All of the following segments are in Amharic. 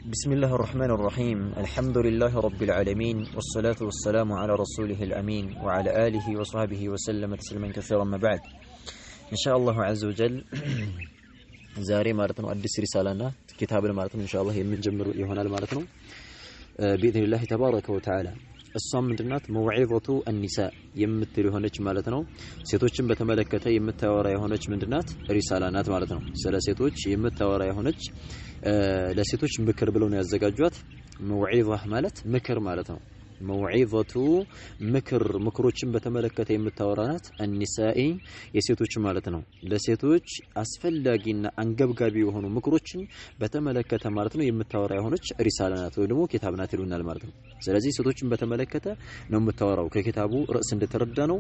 بسم الله الرحمن الرحيم الحمد لله رب العالمين والصلاة والسلام على رسوله الأمين وعلى آله وصحبه وسلم تسليما كثيرا ما بعد إن شاء الله عز وجل زاري مارتن وأدس رسالنا كتاب المارتن إن شاء الله من جمر يهونا المارتن بإذن الله تبارك وتعالى الصام من جنات موعظة النساء يمثل هونج مالتنا سيتوچن بتملكته يمتاورا يهونج من جنات رسالانات مالتنا سلا سيتوچ يمتاورا يهونج ለሴቶች ምክር ብለው ነው ያዘጋጇት موعظة ማለት ምክር ማለት ነው موعظة ምክሮችን በተመለከተ የምታወራናት النساء የሴቶች ማለት ነው ለሴቶች አስፈላጊና አንገብጋቢ የሆኑ ምክሮችን በተመለከተ ማለት ነው የምታወራ የሆነች ሪሳላናት ወይ ደግሞ ኪታብ ናት ይሉናል ማለት ነው ስለዚህ ሴቶችን በተመለከተ ነው የምታወራው ከኪታቡ ርዕስ እንደተረዳ ነው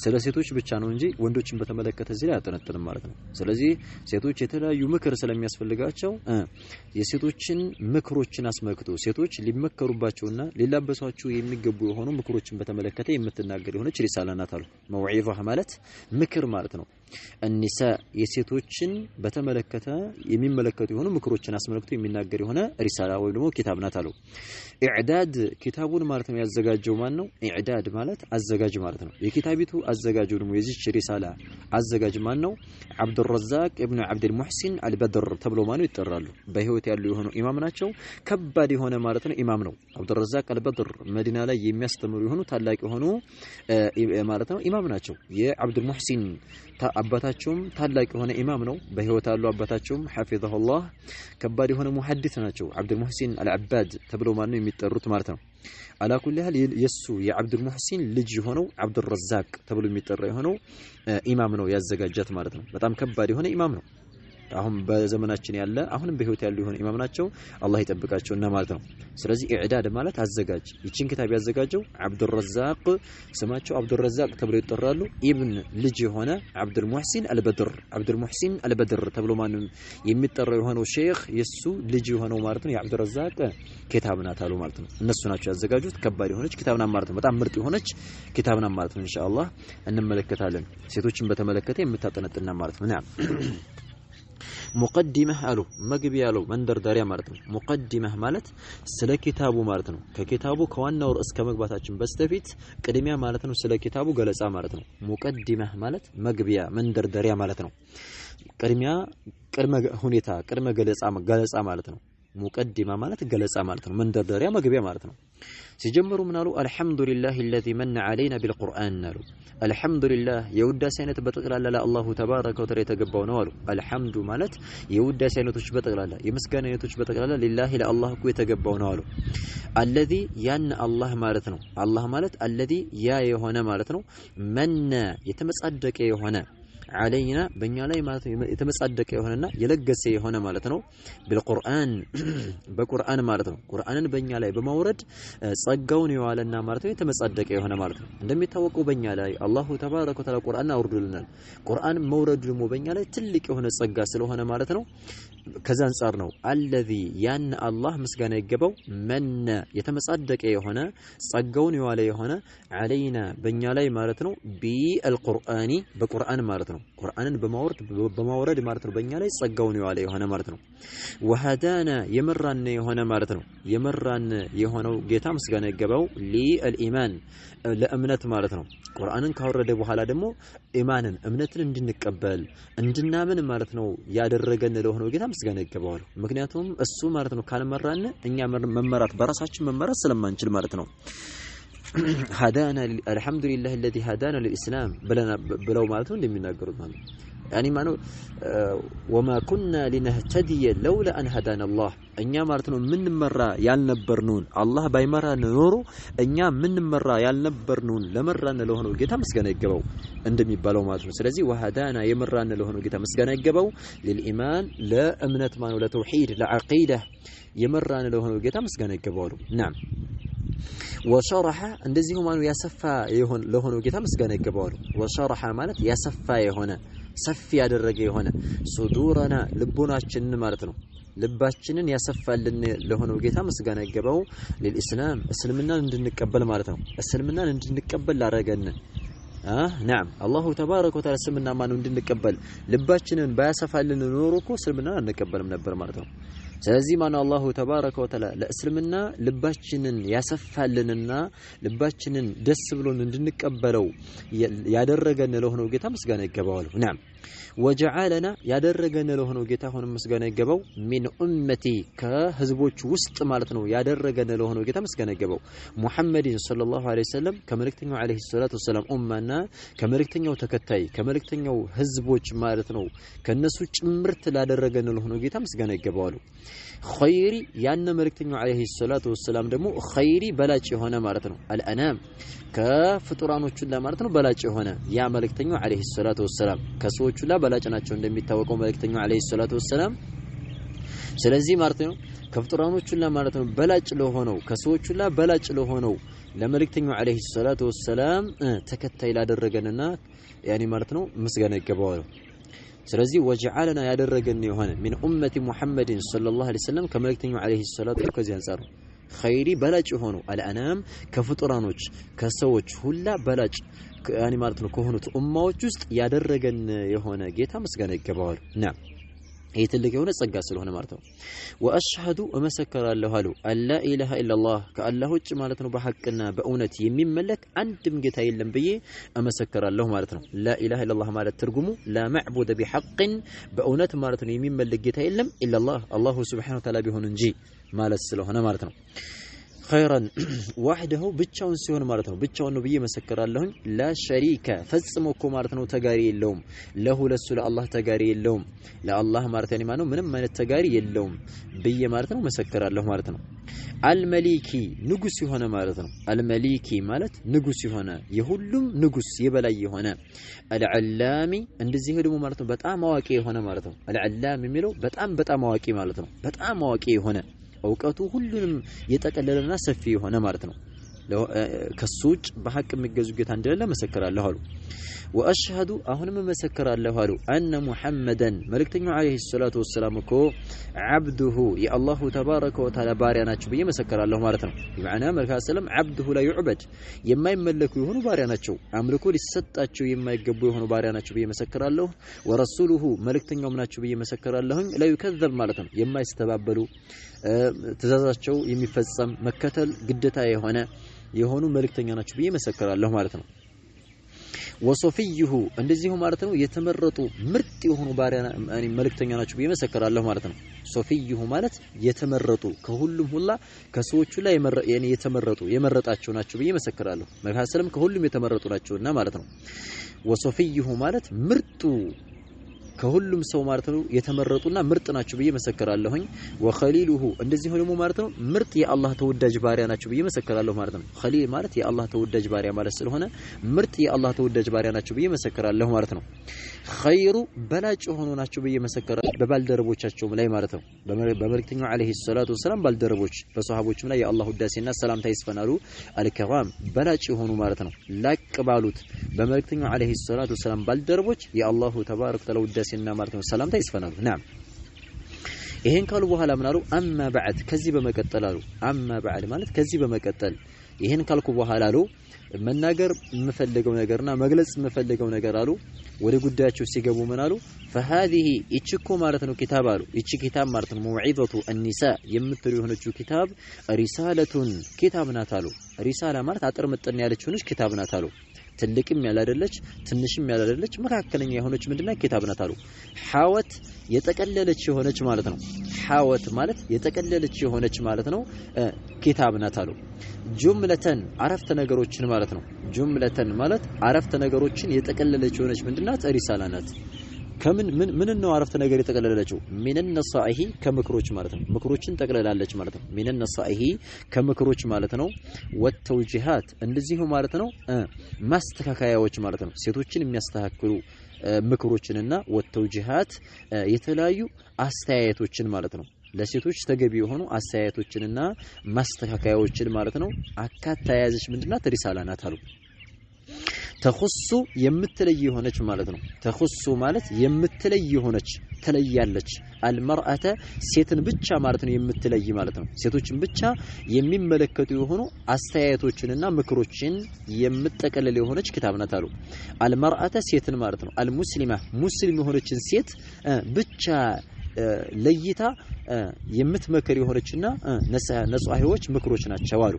ስለ ሴቶች ብቻ ነው እንጂ ወንዶችን በተመለከተ እዚህ ላይ አጠነጥንም ማለት ነው ስለዚህ ሴቶች የተለያዩ ምክር ስለሚያስፈልጋቸው የሴቶችን ምክሮችን አስመክቶ ሴቶች ሊመከሩባቸውና ሊላበሷቸው የሚገቡ የሆኑ ምክሮችን በተመለከተ የምትናገር የሆነች ሪሳላናት አሉ موعظة ማለት ምክር ማለት ነው النساء የሴቶችን በተመለከተ የሚመለከቱ የሆኑ ምክሮችን አስመልክቶ የሚናገር የሆነ ሪሳላ ወይ ደግሞ ኪታብ ናት አሉ ኢዕዳድ ኪታቡን ማለት ነው ያዘጋጀው ማን ነው ኢዕዳድ ማለት አዘጋጅ ማለት ነው የኪታቢቱ አዘጋጁ ደግሞ የዚህ ሪሳላ አዘጋጅ ማን ነው አብዱልረዛቅ ኢብኑ አብዱል ሙህሲን አልበድር ተብሎ ማን ነው ይጠራሉ በህይወት ያሉ የሆኑ ኢማም ናቸው ከባድ የሆነ ማለት ነው ኢማም ነው አብዱልረዛቅ አልበድር መዲና ላይ የሚያስተምሩ የሆኑ ታላቅ የሆኑ ማለት ነው ኢማም ናቸው የአብዱል ሙህሲን አባታቸውም ታላቅ የሆነ ኢማም ነው በህይወት ያሉ አባታቸውም ሐፊዘሁላህ ከባድ የሆነ ሙሐዲስ ናቸው አብዱል ሙህሲን አልዓባድ ተብሎ ማን ነው የሚጠሩት ማለት ነው على كل حال يسو يا عبد المحسن ልጅ ሆነው አብዱልረዛቅ ተብሎ የሚጠራ የሆነው ኢማም ነው ያዘጋጃት ማለት ነው በጣም ከባድ የሆነ ኢማም ነው አሁን በዘመናችን ያለ አሁንም በህይወት ያሉ የሆነ ኢማም ናቸው አላህ ይጠብቃቸውና ማለት ነው ስለዚህ ኢዕዳድ ማለት አዘጋጅ ይችን ክታብ ያዘጋጀው አብዱልረዛቅ ስማቸው አብዱልረዛቅ ተብሎ ይጠራሉ ኢብን ልጅ የሆነ አብዱል ሙህሲን አልበድር ተብሎ ማንም የሚጠራው የሆነው ሼክ የሱ ልጅ የሆነው ማለት ነው የአብዱልረዛቅ ክታብ ናት አሉ ማለት ነው እነሱ ናቸው ያዘጋጁት ከባድ የሆነች ክታብ ናት ማለት ነው በጣም ምርጥ የሆነች ክታብ ናት ማለት ነው ኢንሻአላህ እንመለከታለን ሴቶችን በተመለከተ የምታጠነጥና ማለት ነው مقدمة አሉ መግቢያ አሉ መንደርደሪያ ማለት ነው مقدمة ማለት ስለ ኪታቡ ማለት ነው ከኪታቡ ከዋናው ርዕስ ከመግባታችን በስተፊት ቅድሚያ ማለት ነው ስለ ኪታቡ ገለጻ ማለት ነው مقدمة ማለት መግቢያ መንደርደሪያ ማለት ነው ቅድመ ሁኔታ ቅድመ ገለጻ ማለት ነው مقدمة ማለት ገለጻ ማለት ነው መንደርደሪያ መግቢያ ማለት ነው ሲጀምሩ ምን አሉ አልহামዱሊላሂ الذي من علينا بالقرآن አሉ አልহামዱሊላህ የውዳሴ አይነት በጠቅላላ ለአላሁ ተባረከ ወተዓላ የተገባው ነው አሉ አልহামዱ ማለት የውዳሴ አይነቶች በጠቅላላ የምስጋና አይነቶች በጠቅላላ لله ለአላህ እኮ የተገባው ነው አሉ الذي ያን አላህ ማለት ነው አላህ ማለት الذي ያ የሆነ ማለት ነው من የተመጻደቀ የሆነ علينا በእኛ ላይ ማለት የተመጻደቀ የሆነና የለገሰ የሆነ ማለት ነው بالقرآن በቁርአን ማለት ነው ቁርአንን በእኛ ላይ በማውረድ ጸጋውን ይዋለና ማለት ነው የተመጻደቀ የሆነ ማለት ነው እንደሚታወቀው በእኛ ላይ አላሁ ተባረከ ወተዓላ ቁርአን አውርዶልናል ቁርአን መውረዱ ደግሞ በእኛ ላይ ትልቅ የሆነ ጸጋ ስለሆነ ማለት ነው ከዛ አንፃር ነው الذي ያን አላህ ምስጋና ይገባው من የተመጻደቀ የሆነ ጸጋውን ይዋለ የሆነ علينا በእኛ ላይ ማለት ነው بالقرآن በቁርአን ማለት ነው ቁርአንን በማውረድ ማለት ነው በእኛ ላይ ጸጋውን ይዋለ የሆነ ማለት ነው وهدانا የመራን የሆነ ማለት ነው የመራን የሆነው ጌታ ምስጋና ይገባው ለኢማን ለእምነት ማለት ነው ቁርአንን ካወረደ በኋላ ደግሞ ኢማንን እምነትን እንድንቀበል እንድናምን ማለት ነው ያደረገን ለሆነው ጌታ ምስጋና ይገባው ምክንያቱም እሱ ማለት ነው ካልመራን እኛ መመራት በራሳችን መመራት ስለማንችል ማለት ነው هدانا الحمد لله الذي هدانا للإسلام بلو مالته እንደሚናገሩት ማለት يعني ማነው وما كنا لنهتدي لولا أن هدانا الله እኛ ማለት ነው ምንመራ ያልነበርነውን አላህ ባይመራን ኖሮ እኛ ምንመራ ያልነበርነውን ለመራን ለሆነው ጌታ ምስጋና ይገባው እንደሚባለው ማለት ነው ስለዚህ وهدانا የመራን ለሆነው ጌታ ምስጋና ይገባው للإيمان ለእምነት ማለት ነው ለተውሂድ ለዓቂዳ የመራን ለሆነው ጌታ ምስጋና ይገባው نعم ወሸረሐ እንደዚሁ ማኑ ያሰፋ የሆነ ለሆነው ጌታ ምስጋና ይገባዋል ወሸረሐ ማለት ያሰፋ የሆነ ሰፊ ያደረገ የሆነ ሱዱራና ልቦናችንን ማለት ነው ልባችንን ያሰፋልን ለሆነው ጌታ ምስጋና ይገባው ለልእስላም እስልምናን እንድንቀበል ማለት ነው እስልምናን እንድንቀበል ላረገን نعم الله تبارك وتعالى እስልምና ማኑ እንድንቀበል ልባችንን ባያሰፋልን ኖሮ እኮ እስልምናን አንቀበልም ነበር ማለት ነው ስለዚህ ማን አላሁ ተባረከ ወተዓላ ለእስልምና ልባችንን ያሰፋልንና ልባችንን ደስ ብሎን እንድንቀበለው ያደረገን ለሆነው ጌታ ምስጋና ይገባዋል። ነዓም ወጀዓለና ያደረገን ለሆነው ጌታ ሆነ ምስጋና ይገባው። ሚን ኡመቲ ከህዝቦች ውስጥ ማለት ነው ያደረገን ለሆነው ጌታ ምስጋና ይገባው። ሙሐመድን ሰለላሁ ዐለይሂ ወሰለም ከመልእክተኛው ዐለይሂ ሰላቱ ወሰለም ኡማና ከመልእክተኛው ተከታይ ከመልእክተኛው ህዝቦች ማለት ነው ከነሱ ጭምርት ላደረገን ለሆነው ጌታ ምስጋና ይገባዋል። ኸይሪ ያነ መልእክተኛው ዐለይሂ ሰላቱ ወሰለም ደግሞ ኸይሪ በላጭ የሆነ ማለት ነው አልአናም ከፍጡራኖቹ ለማለት ነው በላጭ የሆነ ያ መልእክተኛው ዐለይሂ ሰላቱ ወሰለም ከሰዎቹ ላይ በላጭ ናቸው እንደሚታወቀው መልእክተኛው ዐለይሂ ሰላቱ ወሰለም። ስለዚህ ማለት ነው ከፍጡራኖቹ ለማለት ነው በላጭ ለሆነው ከሰዎቹ ላይ በላጭ ለሆነው ለመልእክተኛው ዐለይሂ ሰላቱ ወሰለም ተከታይ ላደረገንና ያኒ ማለት ነው ምስጋና ይገባዋል። ስለዚህ ወጀዓለና ያደረገን የሆነ ሚን ኡመቲ ሙሐመድን ሰለላሁ ዐለይሂ ወሰለም ከመልእክተኛው ዐለይሂ ሰላቱ ከዚህ አንፃር ኸይሪ በላጭ ሆኖ አልአናም ከፍጡራኖች ከሰዎች ሁላ በላጭ ያኒ ማለት ነው ከሆኑት ኡማዎች ውስጥ ያደረገን የሆነ ጌታ ምስጋና ይገባዋል። ና ይሄ ትልቅ የሆነ ጸጋ ስለሆነ ማለት ነው። ወአሽሀዱ እመሰክራለሁ አሉ አላ ኢላሃ ኢላላህ ከአላህ ውጭ ማለት ነው በሐቅና በእውነት የሚመለክ አንድም ጌታ የለም ብዬ እመሰክራለሁ ማለት ነው። ላ ኢላሃ ኢላላህ ማለት ትርጉሙ ላ መዕቡደ ቢሐቅን በእውነት ማለት ነው የሚመለክ ጌታ የለም ኢላላህ አላሁ ሱብሓነሁ ወተዓላ ቢሆን እንጂ ማለት ስለሆነ ማለት ነው። ኸይራን ወህደሁ ብቻውን ሲሆን ማለት ነው ብቻውን ነው ብዬ መሰከራለሁኝ። ላ ሸሪከ ፈጽሞ እኮ ማለት ነው ተጋሪ የለውም። ለሁ ለሱ ለአላህ ተጋሪ የለውም። ለአላህ ማለት ነው ማለት ምንም አይነት ተጋሪ የለውም ብዬ ማለት ነው መሰከራለሁ ማለት ነው። አልመሊኪ ንጉስ የሆነ ማለት ነው። አልመሊኪ ማለት ንጉስ የሆነ የሁሉም ንጉስ የበላይ የሆነ አልዓላሚ እንደዚህ ደግሞ ማለት ነው በጣም አዋቂ የሆነ ማለት ነው። አልዓላም የሚለው በጣም አዋቂ ማለት ነው። በጣም አዋቂ የሆነ እውቀቱ ሁሉንም የጠቀለለና ሰፊ የሆነ ማለት ነው። ከሱ ውጭ በሐቅ የሚገዙ ጌታ እንደሌለ መሰከራለሁ አሉ። ወአሽሀዱ አሁንም መሰከራለሁ አሉ አነ ሙሐመደን መልእክተኛው ዐለይሂ ሰላቱ ወሰላም እኮ ዐብዱሁ የአላሁ ተባረከ ወተዓላ ባሪያ ናቸው ብዬ መሰከራለሁ ማለት ነው። በማዕና መልእክተኛው ሰለም ዐብዱሁ ላ ዩዕበድ የማይመለኩ የሆኑ ባሪያ ናቸው፣ አምልኮ ሊሰጣቸው የማይገቡ የሆኑ ባሪያ ናቸው ብዬ መሰከራለሁ። ወረሱሉሁ መልእክተኛውም ናቸው ብዬ መሰከራለሁ። ላ ዩከዘብ ማለት ነው የማይስተባበሉ ትእዛዛቸው የሚፈጸም መከተል ግዴታ የሆኑ መልእክተኛ ናቸው ብዬ መሰከራለሁ ማለት ነው። ወሶፊዩሁ እንደዚሁ ማለት ነው የተመረጡ ምርጥ የሆኑ ባሪያ መልእክተኛ ናቸው ብዬ መሰከራለሁ ማለት ነው። ሶፊዩሁ ማለት የተመረጡ ከሁሉም ሁላ ከሰዎቹ ላይ የተመረጡ የመረጣቸው ናቸው ብዬ መሰከራለሁ። መልካም ከሁሉም የተመረጡ ናቸውና ማለት ነው። ወሶፊዩሁ ማለት ምርጡ ከሁሉም ሰው ማለት ነው የተመረጡና ምርጥ ናቸው ብዬ መሰከራለሁኝ። ወኸሊሉሁ እንደዚህ ደግሞ ማለት ነው ምርጥ የአላህ ተወዳጅ ባሪያ ናቸው ብዬ መሰከራለሁ ማለት ነው። ኸሊል ማለት የአላህ ተወዳጅ ባሪያ ማለት ስለሆነ ምርጥ የአላህ ተወዳጅ ባሪያ ናቸው ብዬ መሰከራለሁ ማለት ነው። ኸይሩ በላጭ ሆኖ ናቸው ብዬ መሰከራለሁ በባልደረቦቻቸውም ላይ ማለት ነው። በመልእክተኛው ዐለይሂ ሰላቱ ወሰላም ባልደረቦች በሷሃቦችም ላይ የአላህ ውዳሴና ሰላምታ ይስፈናሉ። አልከራም በላጭ ሆኑ ማለት ነው ላቅ ባሉት በመልእክተኛው ዐለይሂ ሰላቱ ወሰላም ባልደረቦች የአላሁ ተባረከ ወተዓላ ውዳሴና ማለት ነው ሰላምታ ይስፈናሉ። ናም ይሄን ካሉ በኋላ ምን አሉ? አማ በዕድ ከዚህ በመቀጠል አሉ። አማ በዕድ ማለት ከዚህ በመቀጠል ይሄን ካልኩ በኋላ አሉ መናገር የምፈልገው ነገርና መግለጽ የምፈልገው ነገር አሉ ወደ ጉዳያቸው ሲገቡ ምን አሉ? فهذه እቺኮ ማለት ነው ኪታብ አሉ እቺ ኪታብ ማለት ነው ሙዒዘቱ النساء የምትሉ የሆነችው ኪታብ ሪሳለቱን ኪታብ ናት አሉ። ሪሳላ ማለት አጥር ምጥን ያለችው ኪታብ ናት አሉ። ትልቅም ያላደለች ትንሽም ያላደለች መካከለኛ የሆነች ምንድነው ኪታብ ናት አሉ። ሐወት የጠቀለለች የሆነች ማለት ነው። ሐወት ማለት የጠቀለለች የሆነች ማለት ነው ኪታብ ናት አሉ። ጁምለተን አረፍተ ነገሮችን ማለት ነው። ጁምለተን ማለት አረፍተ ነገሮችን የጠቀለለች የሆነች ምንድናት? ሪሳላ ናት። ከምን ምን ነው አረፍተ ነገር የተቀለለችው? ሚነን ነሳኢሂ ከምክሮች ማለት ነው። ምክሮችን ጠቅለላለች ማለት ነው። ሚነን ነሳኢሂ ከምክሮች ማለት ነው። ወተውጂሃት እንደዚሁ ማለት ነው ማስተካከያዎች ማለት ነው። ሴቶችን የሚያስተካክሉ ምክሮችንና ወተውጂሃት የተለያዩ አስተያየቶችን ማለት ነው። ለሴቶች ተገቢ የሆኑ አስተያየቶችንና ማስተካከያዎችን ማለት ነው አካታ ያዘች ምንድናት? ሪሳላ ናት አሉ። ተኹሱ የምትለይ የሆነች ማለት ነው። ተኹሱ ማለት የምትለይ የሆነች ተለያለች። አልመርአተ ሴትን ብቻ ማለት ነው የምትለይ ማለት ነው። ሴቶችን ብቻ የሚመለከቱ የሆኑ አስተያየቶችንና ምክሮችን የምትጠቀልል የሆነች ኪታብ ናት አሉ። አልመርአተ ሴትን ማለት ነው። አልሙስሊማ ሙስሊም የሆነችን ሴት ብቻ ለይታ የምትመከር የሆነችና ነጻሂዎች ምክሮች ናቸው አሉ።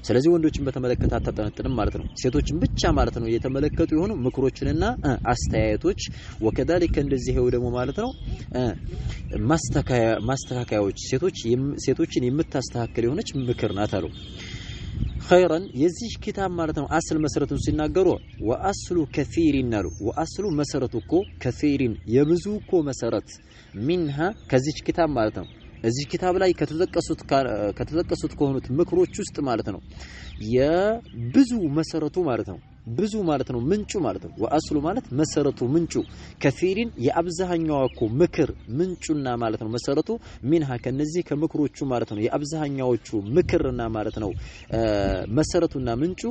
ስለዚህ ወንዶችን በተመለከተ አታጠነጥንም ማለት ነው። ሴቶችን ብቻ ማለት ነው የተመለከቱ የሆኑ ምክሮችንና አስተያየቶች ወከዳሊከ እንደዚህው ደግሞ ማለት ነው ማስተካከያዎች ሴቶችን የምታስተካክል የሆነች ምክር ናት አሉ። خيرا የዚህ ኪታብ ማለት ነው አስል መሰረቱን ሲናገሩ ወአስሉ ከሲሪን አሉ። ወአስሉ መሰረቱ እኮ ከሲሪን የብዙ እኮ መሰረት ሚንሃ ከዚህ ኪታብ ማለት ነው እዚህ ኪታብ ላይ ከተጠቀሱት ከሆኑት ምክሮች ውስጥ ማለት ነው የብዙ መሰረቱ ማለት ነው ብዙ ማለት ነው ምንጩ ማለት ነው። ወአስሉ ማለት መሰረቱ ምንጩ ከፊሪን የአብዛኛው እኮ ምክር ምንጩና ማለት ነው መሰረቱ ሚንሃ ከነዚህ ከምክሮቹ ማለት ነው የአብዛኛዎቹ ምክርና ማለት ነው መሰረቱና ምንጩ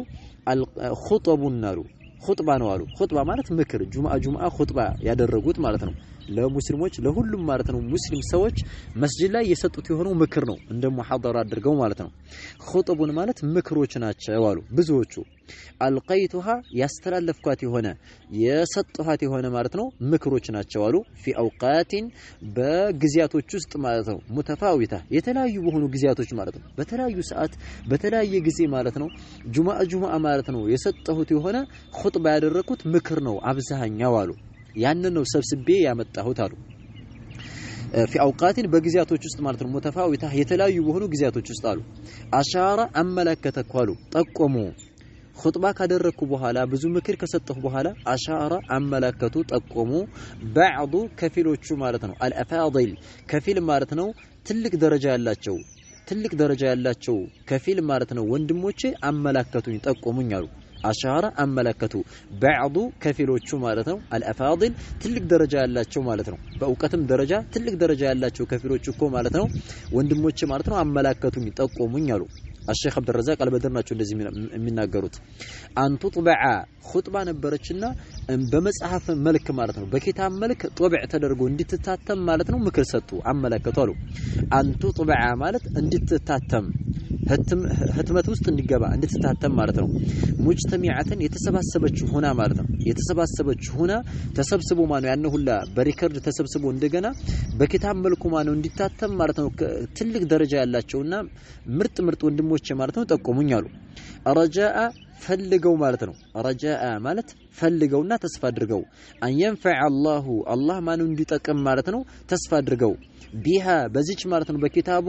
الخطبን አሉ። ኹጥባ ነው አሉ። ኹጥባ ማለት ምክር ጁምዓ ኹጥባ ያደረጉት ማለት ነው ለሙስሊሞች ለሁሉም ማለት ነው ሙስሊም ሰዎች መስጂድ ላይ የሰጡት የሆነው ምክር ነው እንደ ሙሐደራ አድርገው ማለት ነው። ኹጥቡን ማለት ምክሮች ናቸው አሉ ብዙዎቹ። አልቀይቱሃ ያስተላለፍኳት የሆነ የሰጠኋት የሆነ ማለት ነው ምክሮች ናቸው አሉ። ፊ አውቃቲን በጊዜያቶች ውስጥ ማለት ነው ሙተፋዊታ የተለያዩ በሆኑ ጊዜያቶች ማለት ነው በተለያዩ ሰዓት በተለያየ ጊዜ ማለት ነው ጁምዓ ማለት ነው የሰጠሁት የሆነ ኹጥባ ያደረኩት ምክር ነው አብዛኛው አሉ። ያንን ነው ሰብስቤ ያመጣሁት አሉ። في اوقات በጊዜያቶች ውስጥ ማለት ነው ሙተፋዊታ የተለያዩ በሆኑ ጊዜያቶች ውስጥ አሉ። አሻራ አመለከተኩ አሉ ጠቆሙ ኹጥባ ካደረኩ በኋላ ብዙ ምክር ከሰጠሁ በኋላ አሻራ አመለከቱ ጠቆሙ بعض ከፊሎቹ ማለት ነው አልአፋዲል ከፊል ማለት ነው ትልቅ ደረጃ ያላቸው ከፊል ማለት ነው ወንድሞቼ አመለከቱኝ ጠቆሙኝ አሉ። አሻራ አመለከቱ بعض ከፊሎቹ ማለት ነው አልአፋዲል ትልቅ ደረጃ ያላቸው ማለት ነው በእውቀትም ደረጃ ትልቅ ደረጃ ያላቸው ከፊሎቹ እኮ ማለት ነው ወንድሞቼ ማለት ነው አመለከቱኝ ጠቆሙኝ አሉ። الشيخ عبد الرزاق البدر ናቸው እንደዚህ የሚናገሩት አንቱ طبع ኹጥባ ነበረችና በመጽሐፍ መልክ ማለት ነው በኪታብ መልክ ጦብዕ ተደርጎ እንድትታተም ማለት ነው ምክር ሰጡ አመለከቱ አሉ። አንቱ طبع ማለት እንድትታተም ህትመት ውስጥ እንዲገባ እንድትታተም ማለት ነው። ሙጅተሚዓተን የተሰባሰበች ሆና ማለት ነው የተሰባሰበች ሆና ተሰብስቦ ማለት ያን ሁላ በሪከርድ ተሰብስቦ እንደገና በኪታብ መልኩ ማለት ነው እንዲታተም ማለት ነው ትልቅ ደረጃ ያላቸውና ምርጥ ወንድሞች ማለት ነው ጠቆሙኝ አሉ። ረጃአ ፈልገው ማለት ነው ረጃአ ማለት ፈልገውና ተስፋ አድርገው አንየንፈዕ አላህ ማነው እንዲጠቅም ማለት ነው ተስፋ አድርገው ቢሃ በዚች ማለት ነው በኪታቧ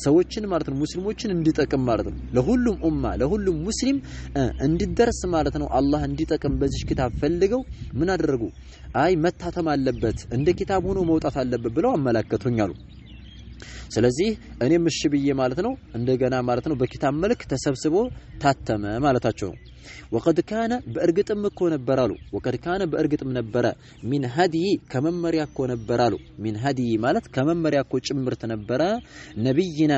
ሰዎችን ማለት ነው ሙስሊሞችን እንዲጠቅም ማለት ነው ለሁሉም ኡማ ለሁሉም ሙስሊም እንዲደርስ ማለት ነው አላህ እንዲጠቅም በዚች ኪታብ ፈልገው ምን አደረጉ አይ መታተም አለበት እንደ ኪታብ ሆኖ መውጣት አለበት ብለው አመለከቱኝ አሉ። ስለዚህ እኔም እሺ ብዬ ማለት ነው እንደገና ማለት ነው በኪታብ መልክ ተሰብስቦ ታተመ ማለታቸው ነው። وقد كان በእርግጥም እኮ ነበራሉ وقد كان በእርግጥም ነበረ ሚን ሀዲ ከመመሪያ እኮ ነበራሉ ሚን ሀዲ ማለት ከመመሪያ እኮ ጭምርት ነበረ ነብይና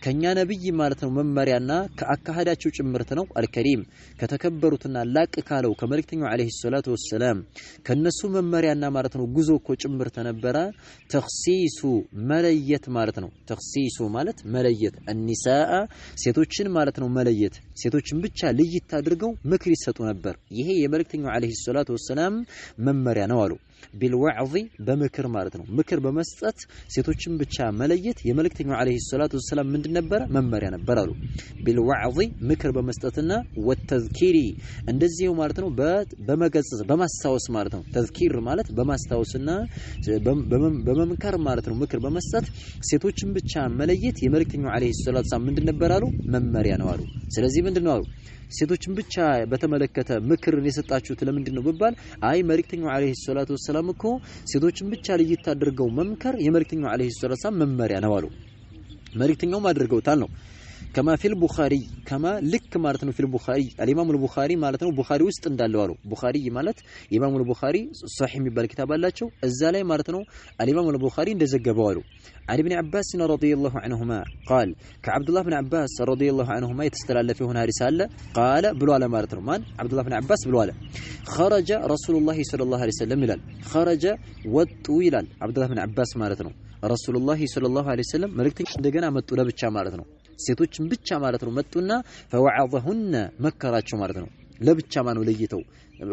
ከኛ ነብይ ማለት ነው መመሪያና ከአካሃዳቸው ጭምርት ነው አልከሪም ከተከበሩትና ላቅ ካለው ከመልእክተኛው አለይሂ ሰላቱ ወሰለም ከነሱ መመሪያና ማለት ነው ጉዞ እኮ ጭምርት ነበረ ተኽሲሱ መለየት ማለት ነው። ተኽሲሱ ማለት መለየት النساء ሴቶችን ማለት ነው መለየት ሴቶችን ብቻ ለይት አድርገው ምክር ይሰጡ ነበር። ይሄ የመልእክተኛው አለይሂ ሰላቱ ወሰለም መመሪያ ነው አሉ። بالوعظ በምክር ማለት ነው ምክር በመስጠት ሴቶችን ብቻ መለየት የመልእክተኛው አለይሂ ሰላቱ ወሰለም ምንድን ነበር መመሪያ ነበር አሉ። بالوعظ ምክር በመስጠትና ወተዝኪሪ እንደዚህው ማለት ነው በመገሰጽ በማስታወስ ማለት ነው። ተዝኪር ማለት በማስታወስና በመምከር ማለት ነው ምክር በመስጠት ሴቶችን ብቻ መለየት የመልእክተኛው አለይሂ ሰላቱ ወሰለም ምንድን ነበር አሉ መመሪያ ነው አሉ። ስለዚህ ምንድነው አሉ ሴቶችን ብቻ በተመለከተ ምክርን የሰጣችሁት ለምንድን ነው ቢባል አይ መልእክተኛው አለይሂ ሰላቱ ወሰለም እኮ ሴቶችን ብቻ ለይት አድርገው መምከር የመልእክተኛው አለይሂ ሰላቱ ወሰለም መመሪያ ነው አሉ። መልእክተኛው አድርገውታል ነው كما في البخاري كما لك معناته في البخاري الامام البخاري معناته البخاري ውስጥ እንዳለው አሉ። ቡኻሪ ማለት ኢማሙ البخاري صحيح የሚባል ኪታብ አላቸው እዛ ላይ ማለት ነው الامام البخاري እንደዘገበው አሉ። علي بن عباس رضي الله عنهما قال كعبد الله بن عباس رضي الله عنهما يتستلف هنا حديث አለ قال ብሎ አለ ማለት ነው ማን عبد الله بن عباس ብሎ አለ خرج رسول الله صلى الله عليه وسلم ይላል خرج ወጡ ይላል عبد الله بن عباس ማለት ነው رسول الله صلى الله عليه وسلم መልእክተኛ እንደገና መጡ ለብቻ ማለት ነው ሴቶችን ብቻ ማለት ነው መጡና فوعظهن መከራቸው ማለት ነው ለብቻ ማነው ለይተው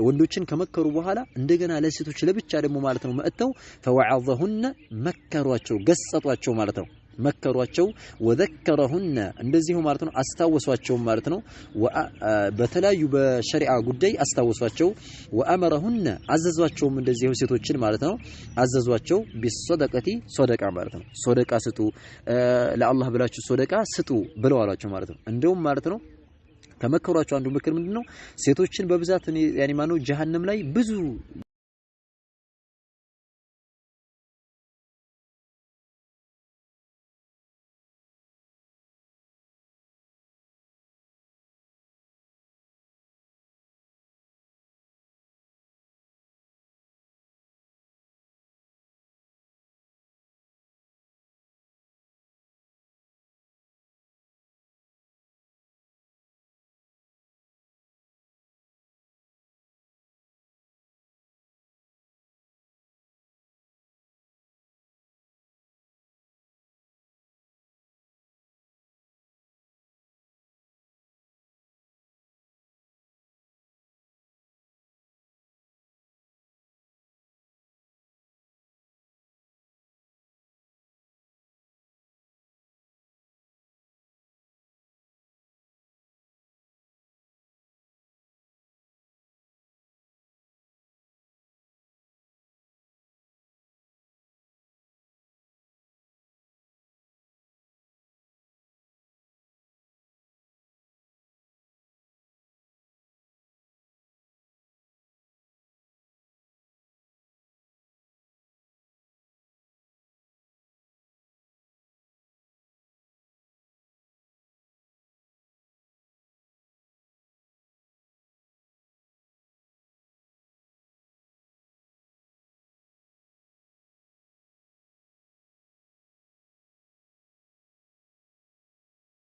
ወንዶችን ከመከሩ በኋላ እንደገና ለሴቶች ለብቻ ደግሞ ማለት ነው መጥተው ፈወዐዘሁነ መከሯቸው ገሰጧቸው ማለት ነው መከሯቸው ወዘከረሁነ እንደዚሁ ማለት ነው አስታወሷቸው ማለት ነው በተለያዩ በሸሪዓ ጉዳይ አስታወሷቸው ወአመረሁነ አዘዟቸውም እንደዚሁ ሴቶችን ማለት ነው አዘዟቸው ቢሰደቀቲ ሶደቃ ማለት ነው ሶደቃ ስጡ ለአላህ ብላችሁ ሶደቃ ስጡ ብለው አሏቸው ማለት ነው እንደውም ማለት ነው ከመከሯቸው አንዱ ምክር ምንድነው ሴቶችን በብዛት ያኒ ማነው ጀሃነም ላይ ብዙ